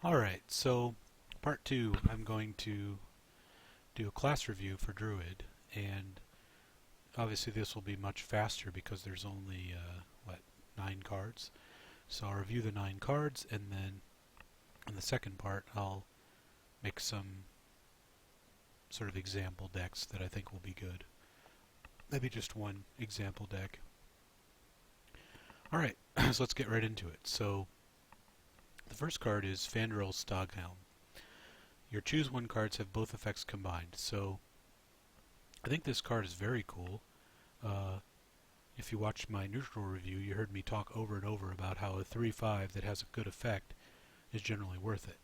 Alright, so part 2, I'm going to do a class review for Druid, and obviously this will be much faster because there's only, 9 cards. So I'll review the 9 cards, and then in the second part I'll make some sort of example decks that I think will be good. Maybe just one example deck. Alright, so let's get right into it. So the first card is Fandral Stoghelm. Your choose one cards have both effects combined, so I think this card is very cool. If you watched my neutral review, you heard me talk over and over about how a 3/5 that has a good effect is generally worth it.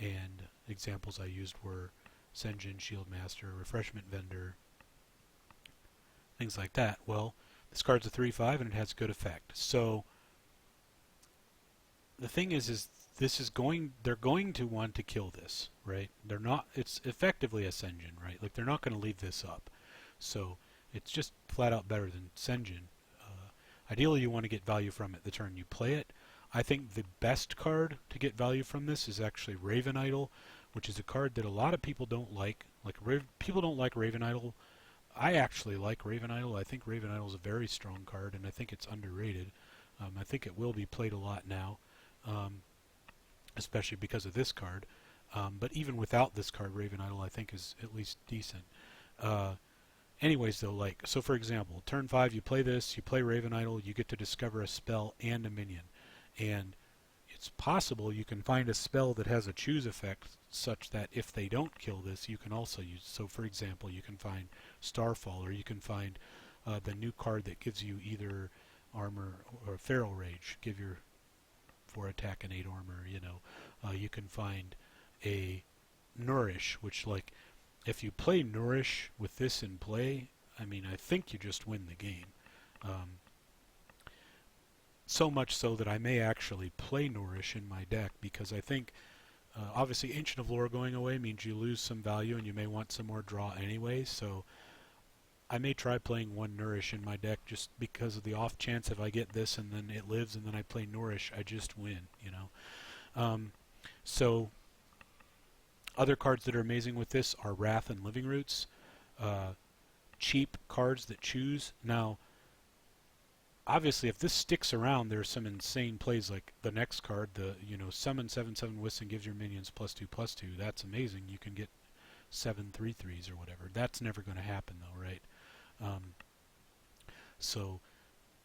And examples I used were Senjin, Shieldmaster, Refreshment Vendor, things like that. Well, this card's a 3/5 and it has good effect. So the thing is they're going to want to kill this, right? They're not. It's effectively a Senjin, right? Like they're not going to leave this up. So it's just flat out better than Senjin. Ideally, you want to get value from it the turn you play it. I think the best card to get value from this is actually Raven Idol, which is a card that a lot of people don't like. People don't like Raven Idol. I actually like Raven Idol. I think Raven Idol is a very strong card, and I think it's underrated. I think it will be played a lot now, especially because of this card. But even without this card, Raven Idol I think is at least decent. Anyways, though, so for example, turn 5, you play this, you play Raven Idol, you get to discover a spell and a minion. And it's possible you can find a spell that has a choose effect such that if they don't kill this, you can also use. So for example, you can find Starfall, or you can find the new card that gives you either armor or Feral Rage, give your 4 attack and 8 armor, you can find a Nourish, which if you play Nourish with this in play, I mean, I think you just win the game. So much so that I may actually play Nourish in my deck because I think, obviously, Ancient of Lore going away means you lose some value and you may want some more draw anyway, so I may try playing one Nourish in my deck just because of the off chance if I get this and then it lives and then I play Nourish, I just win, So other cards that are amazing with this are Wrath and Living Roots. Cheap cards that choose. Now, obviously, if this sticks around, there's some insane plays like the next card, summon 7/7 Wisdom gives your minions +2/+2. That's amazing. You can get 7 3/3s or whatever. That's never going to happen, though, right? So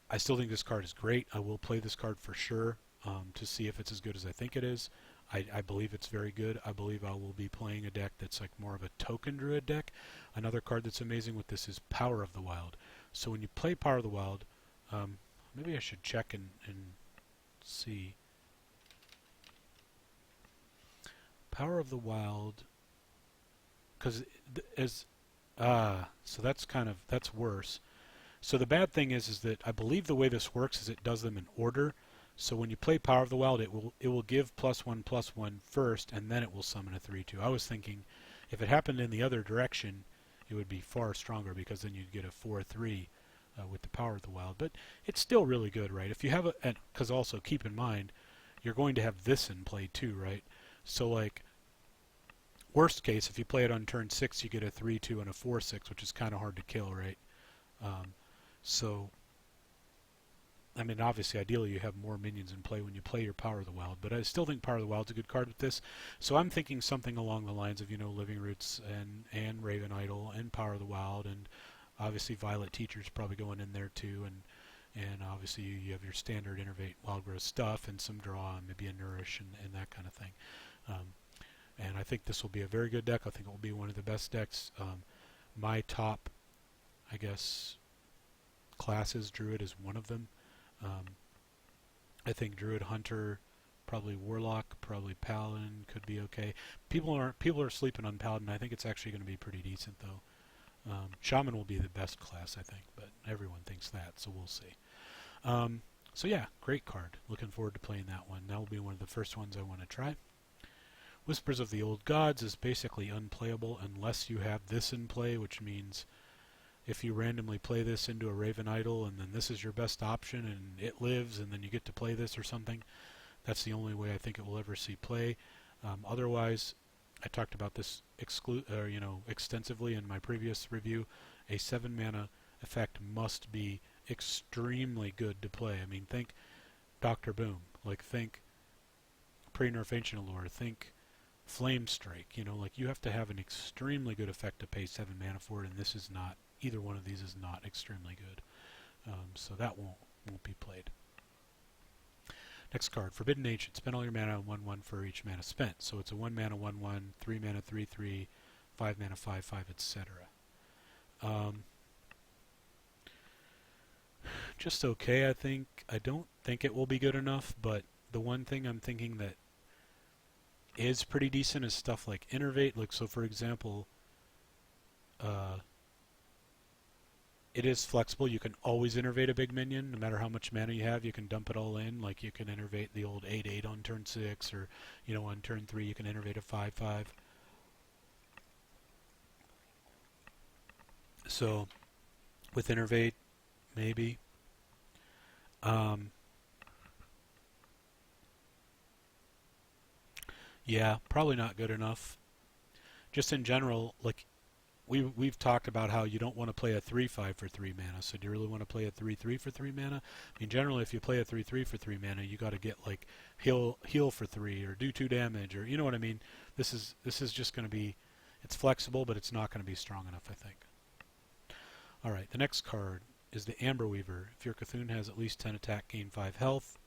I still think this card is great. I will play this card for sure to see if it's as good as I think it is. I believe it's very good. I believe I will be playing a deck that's like more of a token Druid deck. Another card that's amazing with this is Power of the Wild. So when you play Power of the Wild, maybe I should check and see. Power of the Wild, because so that's worse. So the bad thing is that I believe the way this works is it does them in order. So when you play Power of the Wild, it will give +1/+1 first, and then it will summon a 3/2. I was thinking if it happened in the other direction, it would be far stronger because then you'd get a 4/3 with the Power of the Wild. But it's still really good, right? If you have because also keep in mind, you're going to have this in play too, right? So worst case, if you play it on turn 6, you get a 3/2 and a 4/6, which is kind of hard to kill, right? So I mean, obviously, ideally, you have more minions in play when you play your Power of the Wild, but I still think Power of the Wild's a good card with this. So I'm thinking something along the lines of, Living Roots and Raven Idol and Power of the Wild, and obviously Violet Teacher's probably going in there too, and obviously you have your standard Innervate Wild Growth stuff and some draw and maybe a Nourish and that kind of thing. And I think this will be a very good deck. I think it will be one of the best decks. My top, I guess, classes, Druid is one of them. I think Druid, Hunter, probably Warlock, probably Paladin could be okay. People are sleeping on Paladin. I think it's actually going to be pretty decent though. Shaman will be the best class, I think, but everyone thinks that, so we'll see. So yeah, great card. Looking forward to playing that one. That will be one of the first ones I want to try. Whispers of the Old Gods is basically unplayable unless you have this in play, which means if you randomly play this into a Raven Idol and then this is your best option and it lives and then you get to play this or something, that's the only way I think it will ever see play. Otherwise, I talked about this extensively in my previous review. A 7 mana effect must be extremely good to play. I mean, think Doctor Boom, like think Pre-Nerf Ancient Allure, think Flame Strike. Like you have to have an extremely good effect to pay 7 mana for it, and this is not. Either one of these is not extremely good, so that won't be played. Next card, Forbidden Ancient. Spend all your mana on 1/1 for each mana spent. So it's a 1 mana 1/1, 3 mana 3/3, 5 mana 5/5, etc. Just okay, I think. I don't think it will be good enough, but the one thing I'm thinking that is pretty decent is stuff like Innervate. Like, so for example, it is flexible. You can always innervate a big minion, no matter how much mana you have. You can dump it all in. Like you can innervate the old 8/8 on turn 6, or on turn 3 you can innervate a 5/5. So with innervate, maybe. Yeah, probably not good enough. Just in general, like we've talked about how you don't want to play a 3/5 for 3 mana. So do you really want to play a 3/3 for 3 mana? I mean, generally, if you play a 3/3 for 3 mana, you got to get like heal for 3 or do 2 damage, or you know what I mean. This is just going to be, it's flexible, but it's not going to be strong enough, I think. All right, the next card is the Amber Weaver. If your Cthulhu has at least 10 attack, gain 5 health.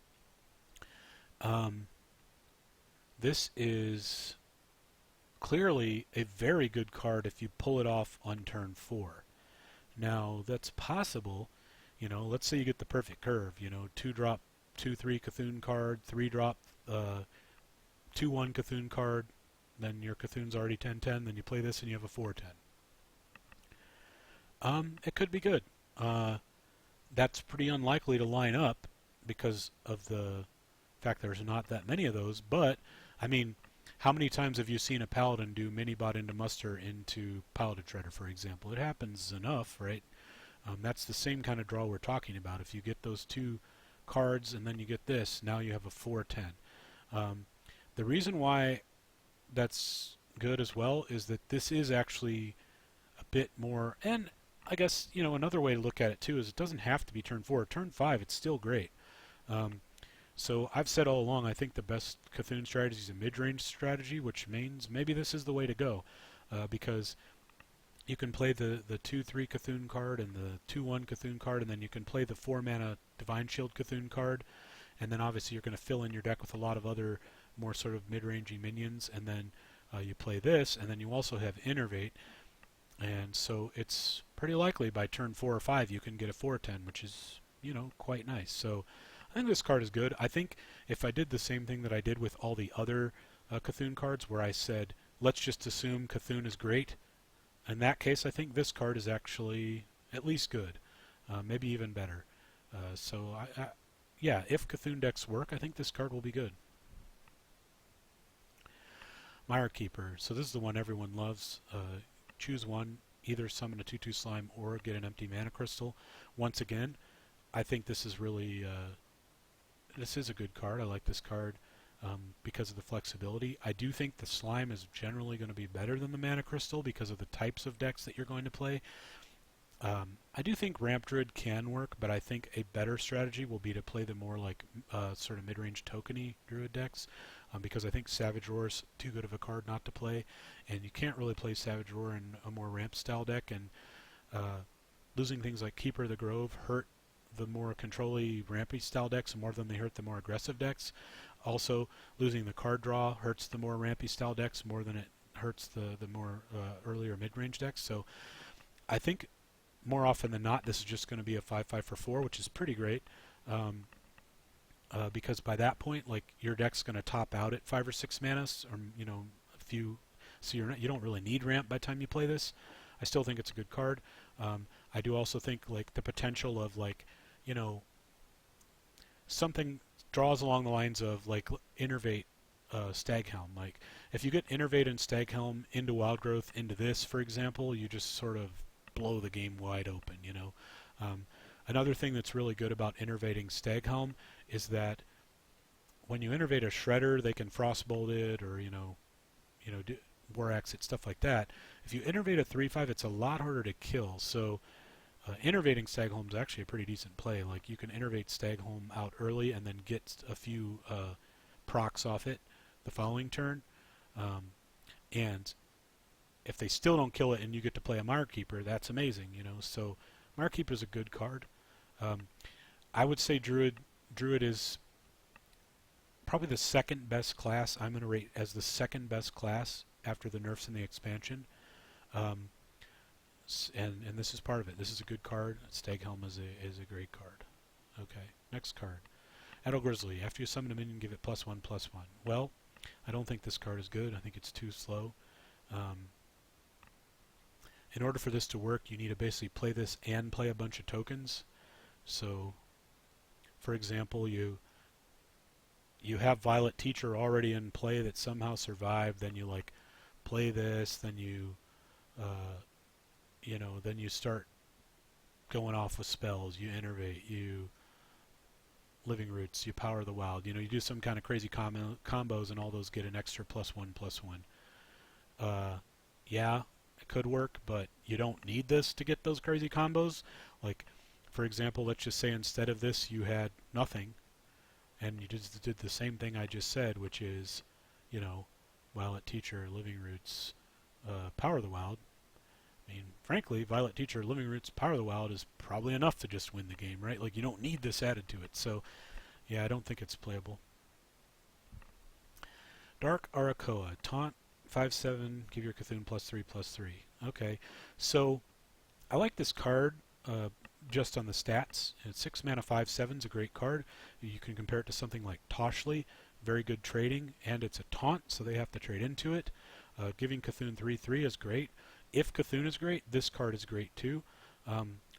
This is clearly a very good card if you pull it off on turn 4. Now, that's possible. Let's say you get the perfect curve. 2-drop, 2/3 Cthulhu card, 3-drop, 2/1 Cthulhu card, then your Cthulhu's already 10/10, then you play this and you have a 4/10. It could be good. That's pretty unlikely to line up because of the fact there's not that many of those, but, I mean, how many times have you seen a Paladin do mini-bot into muster into Paladin Shredder, for example? It happens enough, right? That's the same kind of draw we're talking about. If you get those 2 cards and then you get this, now you have a 4/10. The reason why that's good as well is that this is actually a bit more, and I guess, another way to look at it too is it doesn't have to be turn 4. Turn 5, it's still great. So I've said all along, I think the best Cthulhu strategy is a mid-range strategy, which means maybe this is the way to go, because you can play the 2/3 Cthulhu card and the 2/1 Cthulhu card, and then you can play the 4-mana Divine Shield Cthulhu card, and then obviously you're going to fill in your deck with a lot of other more sort of mid-rangey minions, and then you play this, and then you also have Innervate, and so it's pretty likely by turn 4 or 5 you can get a 4/10, which is, quite nice. So I think this card is good. I think if I did the same thing that I did with all the other Cthulhu cards, where I said, let's just assume Cthulhu is great, in that case I think this card is actually at least good, maybe even better. So yeah, if Cthulhu decks work, I think this card will be good. Mire Keeper. So this is the one everyone loves. Choose one, either summon a 2/2 slime or get an empty mana crystal. Once again, I think this is really this is a good card. I like this card because of the flexibility. I do think the slime is generally going to be better than the mana crystal because of the types of decks that you're going to play. I do think Ramp Druid can work, but I think a better strategy will be to play the more like sort of mid-range tokeny Druid decks, because I think Savage Roar is too good of a card not to play, and you can't really play Savage Roar in a more ramp style deck, and losing things like Keeper of the Grove hurt the more control-y rampy style decks more than they hurt the more aggressive decks. Also, losing the card draw hurts the more rampy style decks more than it hurts the more earlier mid-range decks. So I think more often than not this is just going to be a 5/5 for 4, which is pretty great, because by that point, like, your deck's going to top out at 5 or 6 mana, or a few, so you don't really need ramp by the time you play this. I still think it's a good card. I do also think like the potential of like, something draws along the lines of like Innervate Staghelm. Like if you get Innervate and Staghelm into Wildgrowth into this, for example, you just sort of blow the game wide open. Another thing that's really good about innervating Staghelm is that when you innervate a Shredder, they can Frostbolt it, or do War Axe it, stuff like that. If you innervate a 3/5, it's a lot harder to kill. So innervating Stagholm is actually a pretty decent play. Like you can innervate Stagholm out early and then get a few procs off it the following turn, and if they still don't kill it and you get to play a Mirekeeper, that's amazing. So Mirekeeper is a good card. I would say Druid is probably the second best class. I'm going to rate as the second best class after the nerfs and the expansion. And this is part of it. This is a good card. Staghelm is a great card. Okay, next card. Adel Grizzly. After you summon a minion, give it +1/+1. Well, I don't think this card is good. I think it's too slow. In order for this to work, you need to basically play this and play a bunch of tokens. So, for example, you have Violet Teacher already in play that somehow survived. Then you play this. Then then you start going off with spells. You innervate. You Living Roots. You Power the Wild. You do some kind of crazy combos, and all those get an extra +1/+1. Yeah, it could work, but you don't need this to get those crazy combos. Like, for example, let's just say instead of this you had nothing, and you just did the same thing I just said, which is, Violet Teacher, Living Roots, Power the Wild. I mean, frankly, Violet Teacher, Living Roots, Power the Wild is probably enough to just win the game, right? Like, you don't need this added to it. So, yeah, I don't think it's playable. Dark Arakoa. Taunt, 5/7, give your Cthulhu +3/+3. Okay, so I like this card just on the stats. It's 6 mana, 5/7 is a great card. You can compare it to something like Toshli, very good trading, and it's a taunt, so they have to trade into it. Giving Cthulhu 3/3 is great. If Cthulhu is great, this card is great too.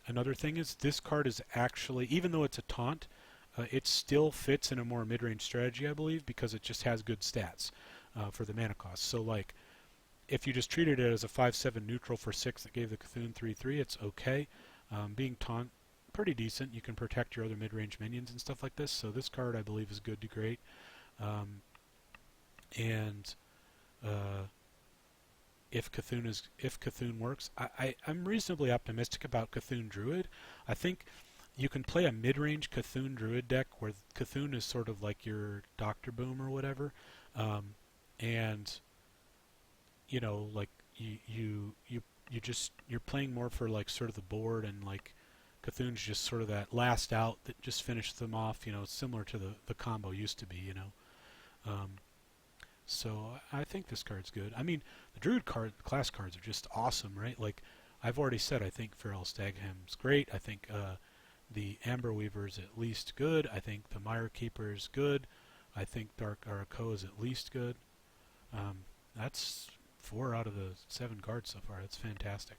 Another thing is this card is actually, even though it's a taunt, it still fits in a more mid-range strategy, I believe, because it just has good stats for the mana cost. So, like, if you just treated it as a 5/7 neutral for 6 that gave the Cthulhu 3/3, it's okay. Being taunt, pretty decent. You can protect your other mid-range minions and stuff like this. So this card, I believe, is good to great. If Cthulhu works, I'm reasonably optimistic about Cthulhu Druid. I think you can play a mid-range Cthulhu Druid deck where Cthulhu is sort of like your Dr. Boom or whatever, and like you're playing more for like sort of the board, and like Cthulhu's just sort of that last out that just finishes them off. Similar to the combo used to be. So I think this card's good. I mean, the Druid class cards are just awesome, right? Like I've already said, I think Feral Stagham's great. I think the Amber Weaver's at least good. I think the Mirekeeper's good. I think Dark Arakoa is at least good. That's 4 out of the 7 cards so far. That's fantastic.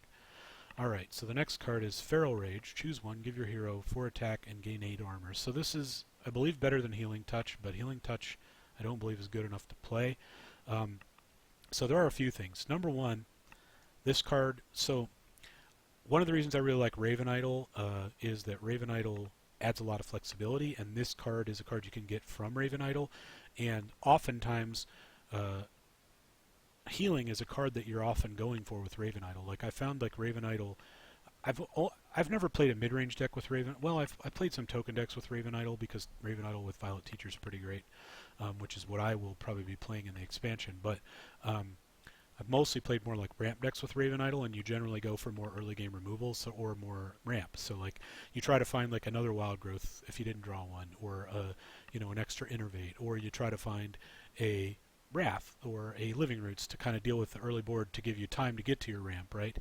Alright, so the next card is Feral Rage. Choose one, give your hero 4 attack, and gain 8 armor. So this is, I believe, better than Healing Touch, but Healing Touch I don't believe is good enough to play. So there are a few things. Number one, this card, so one of the reasons I really like Raven Idol is that Raven Idol adds a lot of flexibility, and this card is a card you can get from Raven Idol, and oftentimes healing is a card that you're often going for with Raven Idol. Like I found like Raven Idol, I've never played a mid-range deck with Raven. Well, I played some token decks with Raven Idol because Raven Idol with Violet Teacher is pretty great, which is what I will probably be playing in the expansion. But I've mostly played more like ramp decks with Raven Idol, and you generally go for more early game removals or more ramp. So like you try to find like another Wild Growth if you didn't draw one, or an extra Innervate, or you try to find a Wrath or a Living Roots to kind of deal with the early board to give you time to get to your ramp, right?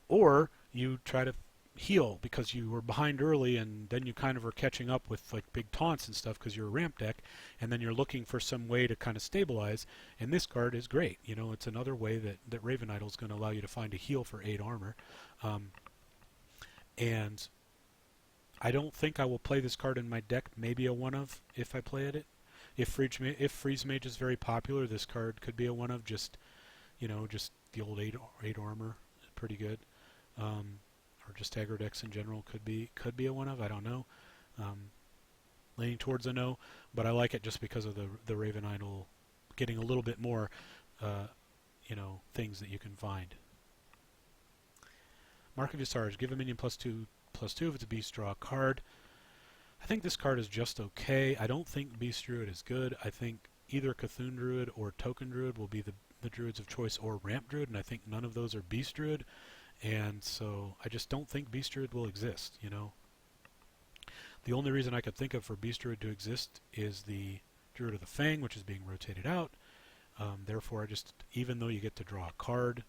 Or you try to heal because you were behind early, and then you kind of are catching up with like big taunts and stuff because you're a ramp deck, and then you're looking for some way to kind of stabilize, and this card is great. It's another way that Raven Idol is going to allow you to find a heal for 8 armor. And I don't think I will play this card in my deck, maybe a 1-of if I play it. If Freeze Mage is very popular, this card could be a 1-of, just the old 8 armor, pretty good. Or just aggro decks in general could be a 1-of, I don't know. leaning towards a no, but I like it just because of the Raven Idol getting a little bit more, things that you can find. Mark of Visage, give a minion +2/+2 if it's a beast, draw a card. I think this card is just okay. I don't think Beast Druid is good. I think either Cthulhu Druid or Token Druid will be the Druids of choice, or Ramp Druid, and I think none of those are Beast Druid, and so I just don't think Beast Druid will exist, The only reason I could think of for Beast Druid to exist is the Druid of the Fang, which is being rotated out. Therefore, even though you get to draw a card,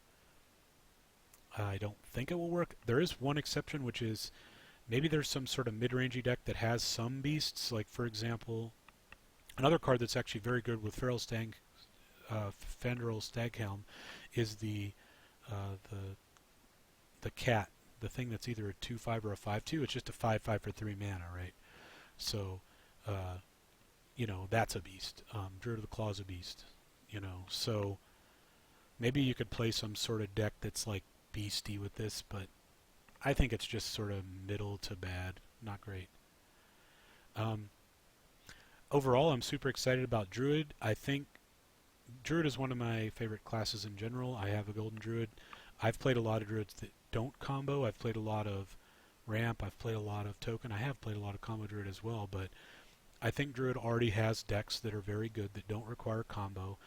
I don't think it will work. There is one exception, which is maybe there's some sort of mid-rangey deck that has some beasts, like, for example, another card that's actually very good with Fandral Staghelm is the cat, the thing that's either a 2/5 or a 5/2. It's just a 5/5 for 3 mana, right? So, that's a beast. Druid of the Claw is a beast, So maybe you could play some sort of deck that's like beasty with this, but I think it's just sort of middle to bad, not great. Overall, I'm super excited about Druid. I think Druid is one of my favorite classes in general. I have a Golden Druid. I've played a lot of Druids that don't combo. I've played a lot of Ramp. I've played a lot of Token. I have played a lot of combo Druid as well, but I think Druid already has decks that are very good that don't require combo.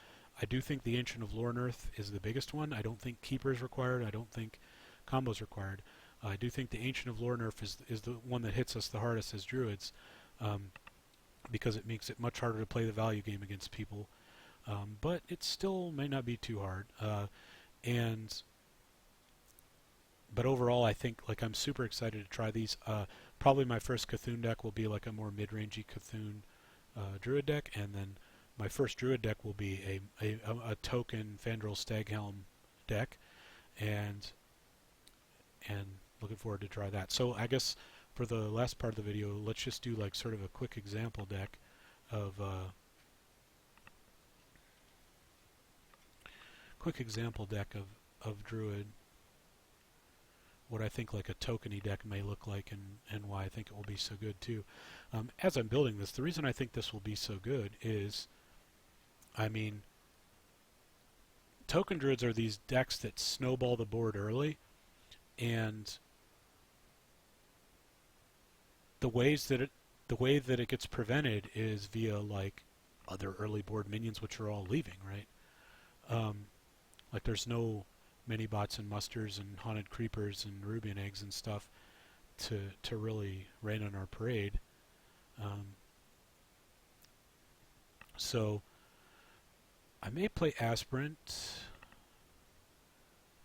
I do think the Ancient of Lornearth is the biggest one. I don't think Keeper is required. I don't think combo is required. I do think the Ancient of Lornearth is the one that hits us the hardest as Druids, because it makes it much harder to play the value game against people. But it still may not be too hard. But overall, I think I'm super excited to try these. Probably my first Cthulhu deck will be like a more mid-rangey Cthulhu Druid deck, and then my first Druid deck will be a Token Fandral Staghelm deck, and looking forward to try that. So I guess for the last part of the video, let's just do like sort of a quick example deck of Druid. What I think like a tokeny deck may look like, and why I think it will be so good too. As I'm building this, the reason I think this will be so good is, Token Druids are these decks that snowball the board early, and the way that it gets prevented is via like other early board minions, which are all leaving, right? Like there's no mini bots and musters and haunted creepers and Rubian eggs and stuff to really rain on our parade. So I may play Aspirant.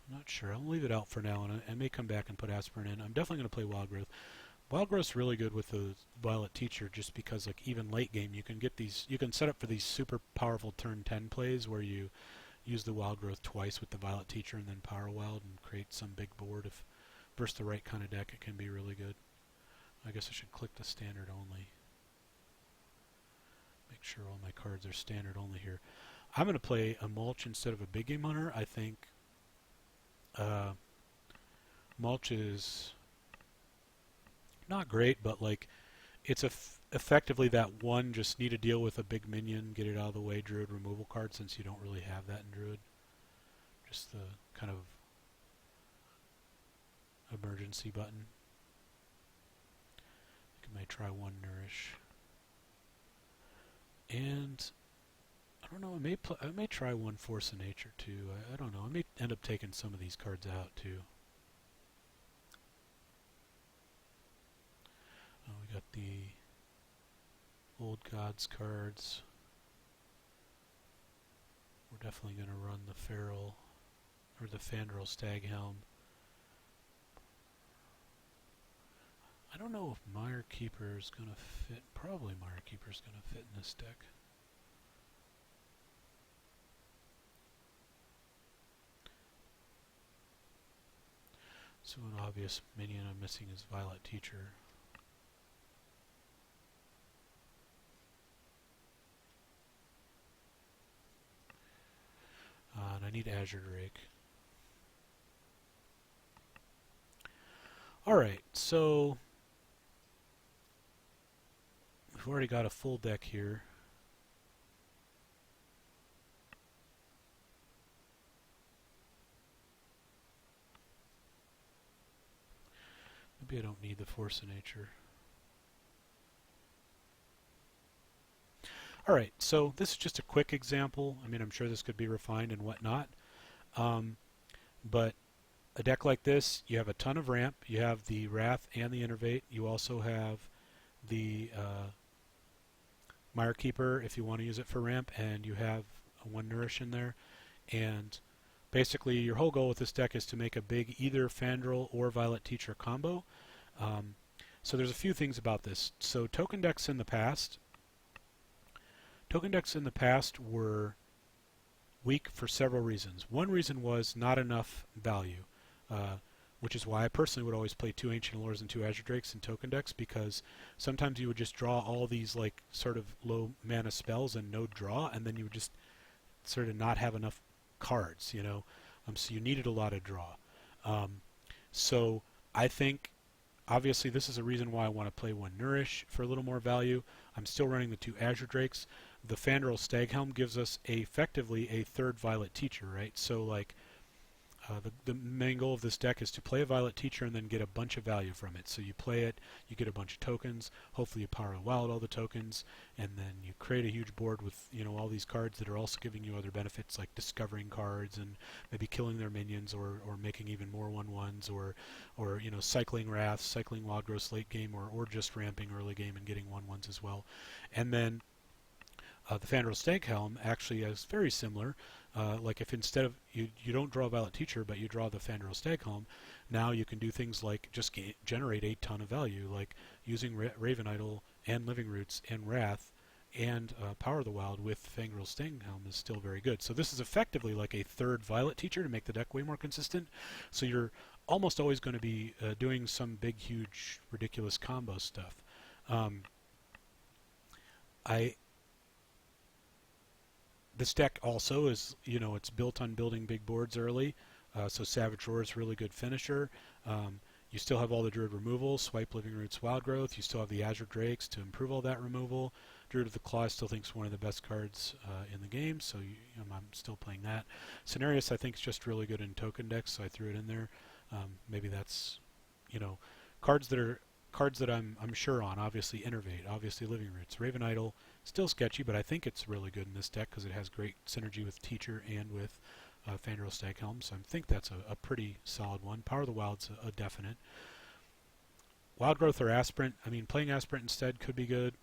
I'm not sure. I'll leave it out for now, and I may come back and put Aspirant in. I'm definitely going to play Wild Growth. Wild Growth's really good with the Violet Teacher, just because like even late game you can set up for these super powerful turn 10 plays where you use the Wild Growth twice with the Violet Teacher and then Power Wild and create some big board. If versus the right kind of deck, it can be really good. I guess I should click the standard only. Make sure all my cards are standard only here. I'm going to play a Mulch instead of a Big Game Hunter. I think Mulch is not great, but like it's effectively that one just need to deal with a big minion, get it out of the way Druid removal card, since you don't really have that in Druid. Just the kind of emergency button. I think I might try one Nourish. And I don't know, I may try one Force of Nature too. I don't know. I may end up taking some of these cards out too. We got the Old Gods cards. We're definitely going to run the Feral or the Fandral Staghelm. I don't know if Mire Keeper is going to fit. Probably Mire Keeper is going to fit in this deck. So an obvious minion I'm missing is Violet Teacher. And I need Azure Drake. Alright, so we've already got a full deck here. Maybe I don't need the Force of Nature. Alright, so this is just a quick example. I mean, I'm sure this could be refined and whatnot. But a deck like this, you have a ton of ramp. You have the Wrath and the Innervate. You also have the Mire Keeper if you want to use it for ramp, and you have one Nourish in there. And basically, your whole goal with this deck is to make a big either Fandral or Violet Teacher combo. So there's a few things about this. So token decks in the past were weak for several reasons. One reason was not enough value, which is why I personally would always play 2 Ancient Allures and 2 Azure Drakes in token decks, because sometimes you would just draw all these like sort of low mana spells and no draw, and then you would just sort of not have enough cards, you know. So you needed a lot of draw. So I think obviously this is a reason why I want to play one Nourish for a little more value. I'm still running the 2 Azure Drakes. The Fandral Staghelm gives us effectively a third Violet Teacher, right? So like the main goal of this deck is to play a Violet Teacher and then get a bunch of value from it. So you play it, you get a bunch of tokens, hopefully you power wild all the tokens, and then you create a huge board with, you know, all these cards that are also giving you other benefits like discovering cards and maybe killing their minions, or making even more 1/1s, or you know, cycling Wraths, cycling Wild Growths late game, or just ramping early game and getting 1/1s as well. And then the Fandral Staghelm actually is very similar. Like if instead of you don't draw a Violet Teacher, but you draw the Fandral Staghelm, now you can do things like just generate a ton of value, like using Raven Idol and Living Roots and Wrath and Power of the Wild with Fandral Staghelm is still very good. So this is effectively like a third Violet Teacher to make the deck way more consistent. So you're almost always going to be doing some big, huge, ridiculous combo stuff. This deck also is, you know, it's built on building big boards early, so Savage Roar is a really good finisher. You still have all the Druid removal, Swipe, Living Roots, Wild Growth. You still have the Azure Drakes to improve all that removal. Druid of the Claw I still think is one of the best cards in the game, so I'm still playing that. Cenarius I think is just really good in token decks, so I threw it in there. Maybe that's, you know, cards that I'm sure on. Obviously Innervate, obviously Living Roots, Raven Idol. Still sketchy, but I think it's really good in this deck because it has great synergy with Teacher and with Fandral Staghelm, so I think that's a pretty solid one. Power of the Wild's a definite. Wild Growth or Aspirant, I mean, playing Aspirant instead could be good.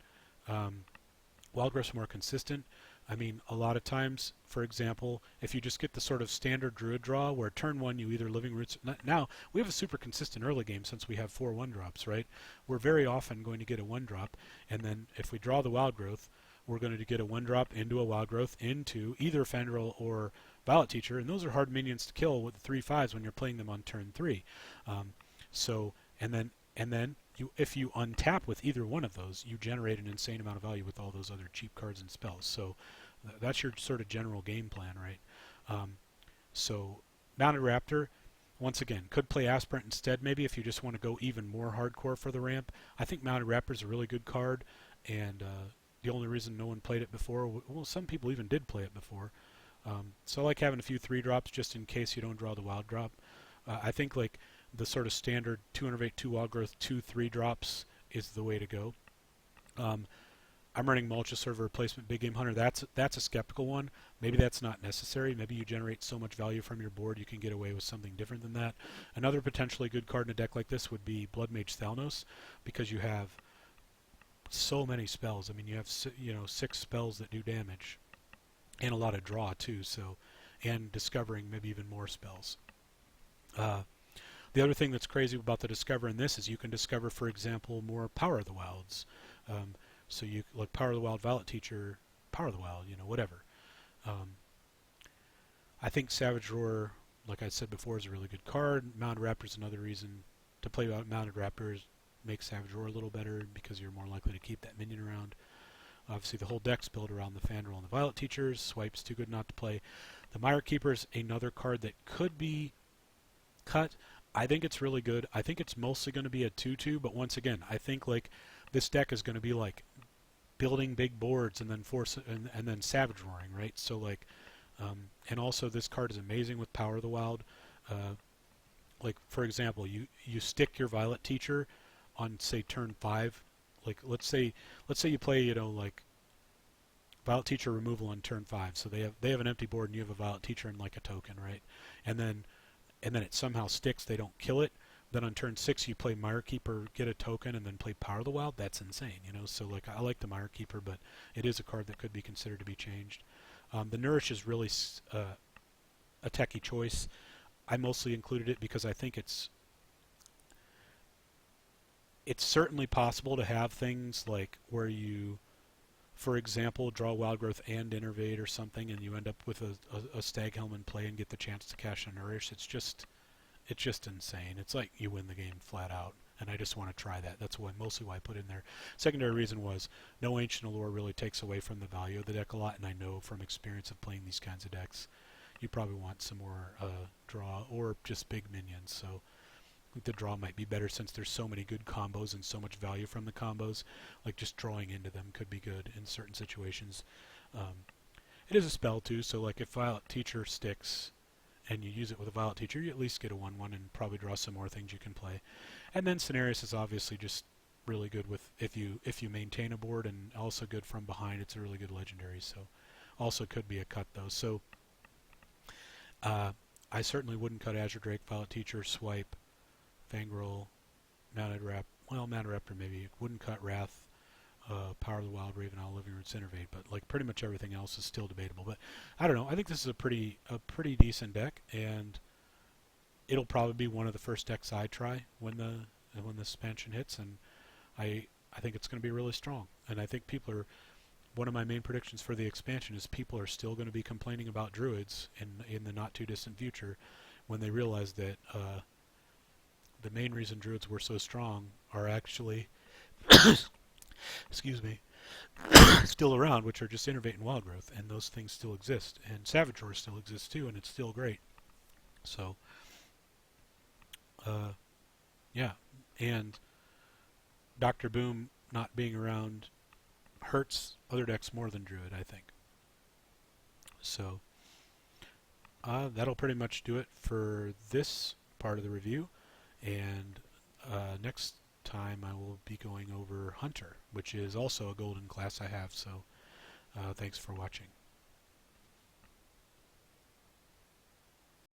Wild Growth's more consistent. I mean, a lot of times, for example, if you just get the sort of standard Druid draw where turn 1 you either Living Roots... Now, we have a super consistent early game since we have 4 1-drops, right? We're very often going to get a 1-drop, and then if we draw the Wild Growth, we're going to get a 1-drop into a Wild Growth into either Fandral or Violet Teacher, and those are hard minions to kill with 3/5s when you're playing them on turn 3. And then if you untap with either one of those, you generate an insane amount of value with all those other cheap cards and spells. So that's your sort of general game plan, right? So Mounted Raptor, once again, could play Aspirant instead maybe if you just want to go even more hardcore for the ramp. I think Mounted Raptor is a really good card, and the only reason no one played it before, well, some people even did play it before. So I like having a few 3-drops just in case you don't draw the Wild Drop. I think like the sort of standard 2 Innervate, 2 Wild Growth, 2 3-drops is the way to go. I'm running Mulch as sort of a replacement Big Game Hunter. That's a skeptical one. Maybe that's not necessary. Maybe you generate so much value from your board you can get away with something different than that. Another potentially good card in a deck like this would be Blood Mage Thalnos, because you have so many spells. I mean, you have 6 spells that do damage, and a lot of draw too. So, and discovering maybe even more spells. The other thing that's crazy about the Discover in this is you can discover, for example, more Power of the Wilds. So you like Power of the Wild, Violet Teacher, Power of the Wild, whatever. I think Savage Roar, like I said before, is a really good card. Mounted Raptor is another reason to play Mounted Raptor, make Savage Roar a little better because you're more likely to keep that minion around. Obviously, the whole deck's built around the Fandral and the Violet Teachers. Swipe's too good not to play. The Mire Keeper's another card that could be cut. I think it's really good. I think it's mostly going to be a 2/2, but once again, I think like this deck is going to be like building big boards and then and then Savage Roaring, right? So like, and also this card is amazing with Power of the Wild. Uh, like for example, you stick your Violet Teacher on say turn 5. Like let's say you play like Violet Teacher removal on turn 5. So they have an empty board and you have a Violet Teacher and like a token, right? And then it somehow sticks. They don't kill it. Then on turn 6 you play Mire Keeper, get a token, and then play Power of the Wild. That's insane. So like I like the Mire Keeper, but it is a card that could be considered to be changed. The Nourish is really a techie choice. I mostly included it because I think it's certainly possible to have things like where you, for example, draw Wild Growth and Innervate or something, and you end up with a Stag Helm in play and get the chance to cash a Nourish. It's just insane. It's like you win the game flat out, and I just want to try that. That's mostly why I put in there. Secondary reason was no Ancient Allure really takes away from the value of the deck a lot, and I know from experience of playing these kinds of decks, you probably want some more draw or just big minions. So I think the draw might be better since there's so many good combos and so much value from the combos. Like just drawing into them could be good in certain situations. It is a spell too, so like if Violet Teacher sticks and you use it with a Violet Teacher, you at least get a 1/1 and probably draw some more things you can play. And then Cenarius is obviously just really good with if you maintain a board, and also good from behind. It's a really good legendary, so also could be a cut though. So I certainly wouldn't cut Azure Drake, Violet Teacher, Swipe, Fangirl, Mounted Raptor maybe. Wouldn't cut Wrath, Power of the Wild, Raven Owl, Living Roots, Innervate, but like pretty much everything else is still debatable. But I don't know. I think this is a pretty decent deck, and it'll probably be one of the first decks I try when this expansion hits, and I think it's going to be really strong. And I think one of my main predictions for the expansion is people are still going to be complaining about Druids in the not too distant future when they realize that the main reason Druids were so strong are actually excuse me, still around, which are just Innervate and Wild Growth, and those things still exist. And Savage Roar still exists too, and it's still great. So, yeah. And Dr. Boom not being around hurts other decks more than Druid, I think. So, that'll pretty much do it for this part of the review. And next time I will be going over Hunter, which is also a golden class I have. So thanks for watching.